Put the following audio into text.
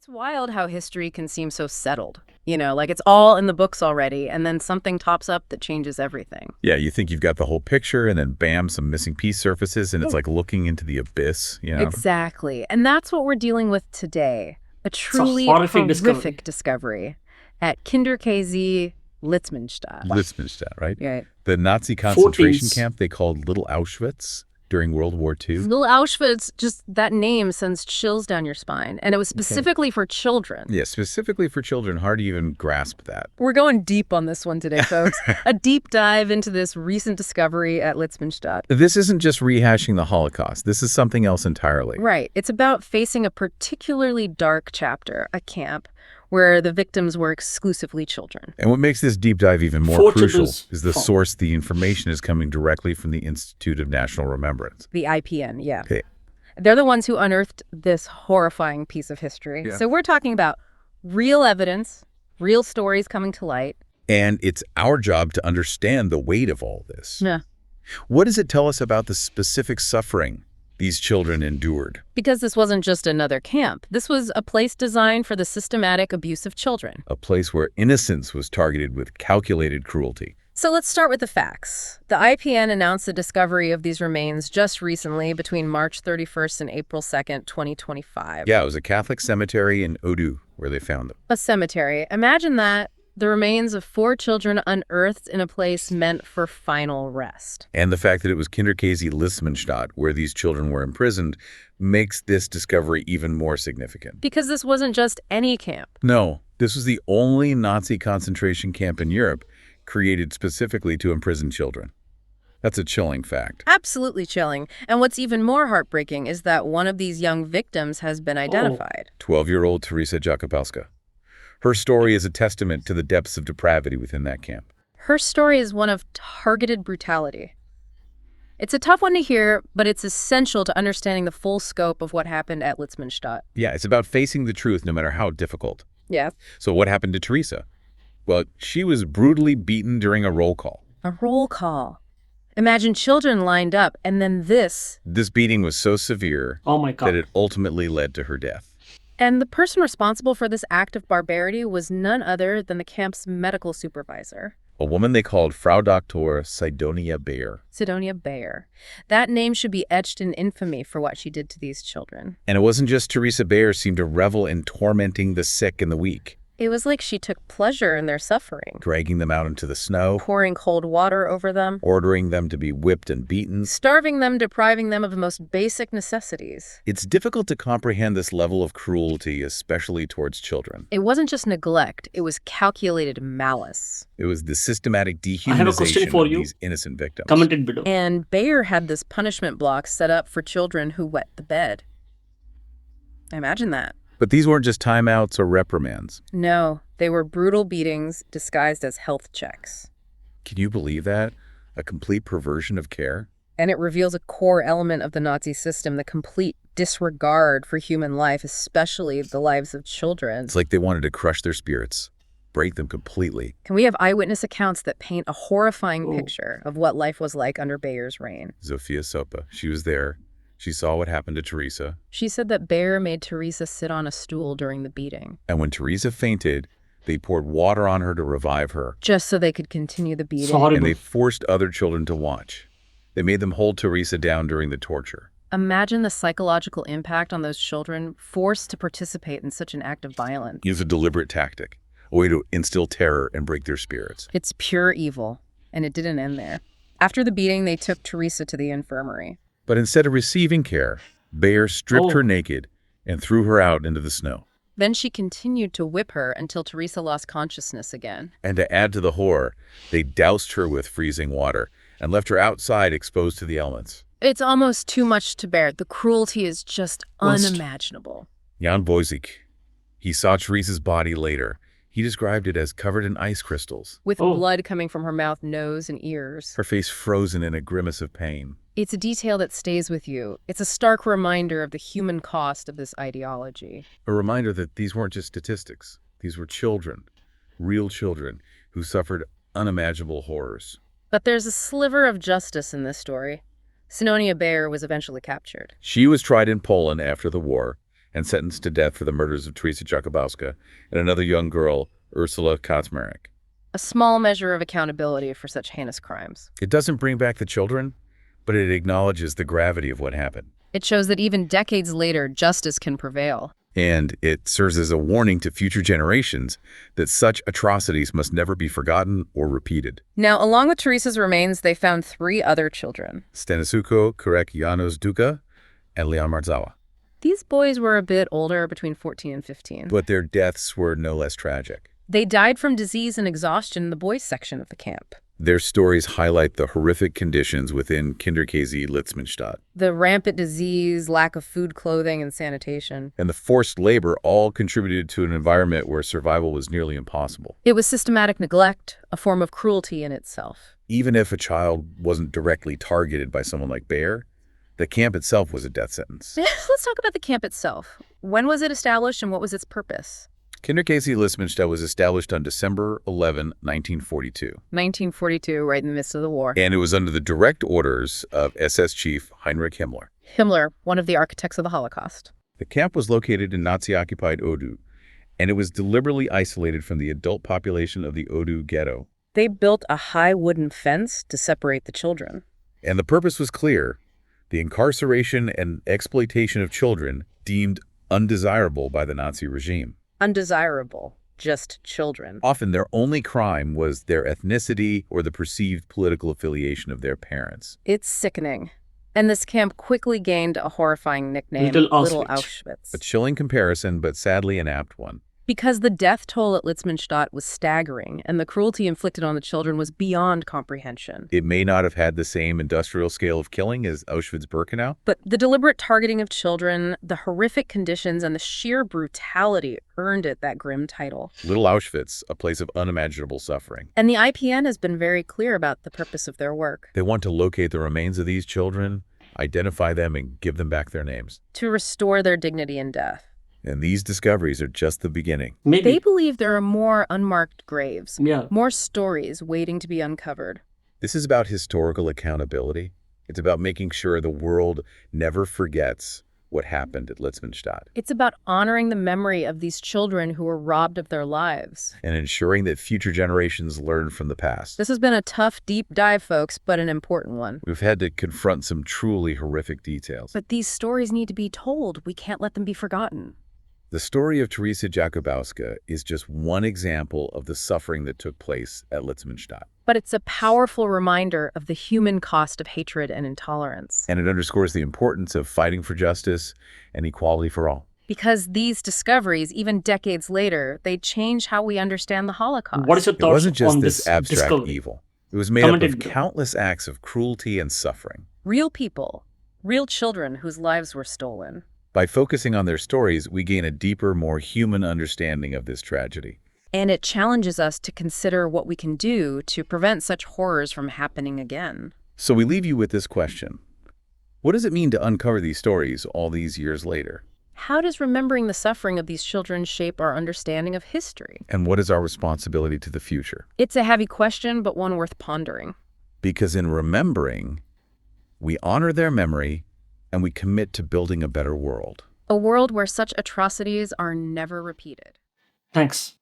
It's wild how history can seem so settled. Like it's all in the books already, and then something tops up that changes everything. Yeah, you think you've got the whole picture, and then bam, some missing piece surfaces, and it's like looking into the abyss. Exactly. And that's what we're dealing with today. A truly horrific discovery at Kinder-KZ Litzmannstadt. Litzmannstadt, right? Right. The Nazi concentration camp they called Little Auschwitz during World War II. Little Auschwitz, just that name sends chills down your spine. And it was specifically for children. Yeah, specifically for children. Hard to even grasp that. We're going deep on this one today, folks. A deep dive into this recent discovery at Litzmannstadt. This isn't just rehashing the Holocaust. This is something else entirely. Right. It's about facing a particularly dark chapter, a camp, where the victims were exclusively children. And what makes this deep dive even more crucial is the source the information is coming directly from the Institute of National Remembrance. The IPN, yeah. Okay. They're the ones who unearthed this horrifying piece of history. Yeah. So we're talking about real evidence, real stories coming to light. And it's our job to understand the weight of all this. Yeah. What does it tell us about the specific suffering these children endured? Because this wasn't just another camp. This was a place designed for the systematic abuse of children. A place where innocence was targeted with calculated cruelty. So let's start with the facts. The IPN announced the discovery of these remains just recently between March 31st and April 2nd, 2025. Yeah, it was a Catholic cemetery in Odu where they found them. A cemetery. Imagine that. The remains of 4 children unearthed in a place meant for final rest. And the fact that it was Kinder-KZ Litzmannstadt, where these children were imprisoned, makes this discovery even more significant. Because this wasn't just any camp. No, this was the only Nazi concentration camp in Europe created specifically to imprison children. That's a chilling fact. Absolutely chilling. And what's even more heartbreaking is that one of these young victims has been identified. 12-year-old Teresa Jakopelska. Her story is a testament to the depths of depravity within that camp. Her story is one of targeted brutality. It's a tough one to hear, but it's essential to understanding the full scope of what happened at Litzmannstadt. Yeah, it's about facing the truth no matter how difficult. Yeah. So what happened to Teresa? Well, she was brutally beaten during a roll call. A roll call. Imagine children lined up, and then this. This beating was so severe that it ultimately led to her death. And the person responsible for this act of barbarity was none other than the camp's medical supervisor. A woman they called Frau Dr. Sidonia Bayer. Sidonia Bayer. That name should be etched in infamy for what she did to these children. And it wasn't just Teresa Bayer seemed to revel in tormenting the sick and the weak. It was like she took pleasure in their suffering. Dragging them out into the snow. Pouring cold water over them. Ordering them to be whipped and beaten. Starving them, depriving them of the most basic necessities. It's difficult to comprehend this level of cruelty, especially towards children. It wasn't just neglect, it was calculated malice. It was the systematic dehumanization of these innocent victims. Commented below. And Bayer had this punishment block set up for children who wet the bed. Imagine that. But these weren't just timeouts or reprimands. No, they were brutal beatings disguised as health checks. Can you believe that? A complete perversion of care? And it reveals a core element of the Nazi system, the complete disregard for human life, especially the lives of children. It's like they wanted to crush their spirits, break them completely. And we have eyewitness accounts that paint a horrifying picture of what life was like under Bayer's reign. Zofia Sopa, she was there. She saw what happened to Teresa. She said that Bayer made Teresa sit on a stool during the beating. And when Teresa fainted, they poured water on her to revive her. Just so they could continue the beating. And they forced other children to watch. They made them hold Teresa down during the torture. Imagine the psychological impact on those children forced to participate in such an act of violence. It was a deliberate tactic, a way to instill terror and break their spirits. It's pure evil, and it didn't end there. After the beating, they took Teresa to the infirmary. But instead of receiving care, Bayer stripped her naked and threw her out into the snow. Then she continued to whip her until Teresa lost consciousness again. And to add to the horror, they doused her with freezing water and left her outside exposed to the elements. It's almost too much to bear. The cruelty is just unimaginable. Jan Bozik, he saw Teresa's body later. He described it as covered in ice crystals. With blood coming from her mouth, nose, and ears. Her face frozen in a grimace of pain. It's a detail that stays with you. It's a stark reminder of the human cost of this ideology. A reminder that these weren't just statistics. These were children, real children, who suffered unimaginable horrors. But there's a sliver of justice in this story. Sidonia Bayer was eventually captured. She was tried in Poland after the war, and sentenced to death for the murders of Teresa Jakubowska and another young girl, Ursula Kaczmarek. A small measure of accountability for such heinous crimes. It doesn't bring back the children, but it acknowledges the gravity of what happened. It shows that even decades later, justice can prevail. And it serves as a warning to future generations that such atrocities must never be forgotten or repeated. Now, along with Teresa's remains, they found 3 other children. Stanisuko Kurek Janos Duka and Leon Marzawa. These boys were a bit older, between 14 and 15. But their deaths were no less tragic. They died from disease and exhaustion in the boys' section of the camp. Their stories highlight the horrific conditions within Kinder-KZ Litzmannstadt. The rampant disease, lack of food, clothing, and sanitation. And the forced labor all contributed to an environment where survival was nearly impossible. It was systematic neglect, a form of cruelty in itself. Even if a child wasn't directly targeted by someone like Bayer, the camp itself was a death sentence. Let's talk about the camp itself. When was it established and what was its purpose? Kinder-KZ Litzmannstadt was established on December 11, 1942. 1942, right in the midst of the war. And it was under the direct orders of SS Chief Heinrich Himmler. Himmler, one of the architects of the Holocaust. The camp was located in Nazi-occupied Odu, and it was deliberately isolated from the adult population of the Odu ghetto. They built a high wooden fence to separate the children. And the purpose was clear: the incarceration and exploitation of children deemed undesirable by the Nazi regime. Undesirable, just children. Often their only crime was their ethnicity or the perceived political affiliation of their parents. It's sickening. And this camp quickly gained a horrifying nickname, Little Little Auschwitz. Auschwitz. A chilling comparison, but sadly an apt one. Because the death toll at Litzmannstadt was staggering, and the cruelty inflicted on the children was beyond comprehension. It may not have had the same industrial scale of killing as Auschwitz-Birkenau, But the deliberate targeting of children, the horrific conditions, and the sheer brutality earned it that grim title. Little Auschwitz, a place of unimaginable suffering. And the IPN has been very clear about the purpose of their work. They want to locate the remains of these children, identify them, and give them back their names. To restore their dignity in death. And these discoveries are just the beginning. Maybe. They believe there are more unmarked graves, Yeah. more stories waiting to be uncovered. This is about historical accountability. It's about making sure the world never forgets what happened at Litzmannstadt, It's about honoring the memory of these children who were robbed of their lives. and ensuring that future generations learn from the past. This has been a tough, deep dive, folks, but an important one. We've had to confront some truly horrific details. But these stories need to be told. We can't let them be forgotten. The story of Teresa Jakubowska is just one example of the suffering that took place at Litzmannstadt. But it's a powerful reminder of the human cost of hatred and intolerance. And it underscores the importance of fighting for justice and equality for all. Because these discoveries, even decades later, they change how we understand the Holocaust. What is your It thoughts wasn't just on this this abstract discovery? evil. It was made up Comment of it below. countless acts of cruelty and suffering. Real people, real children whose lives were stolen. By focusing on their stories, we gain a deeper, more human understanding of this tragedy. And it challenges us to consider what we can do to prevent such horrors from happening again. So we leave you with this question. What does it mean to uncover these stories all these years later? How does remembering the suffering of these children shape our understanding of history? And what is our responsibility to the future? It's a heavy question, but one worth pondering. Because in remembering, we honor their memory and we commit to building a better world. A world where such atrocities are never repeated. Thanks.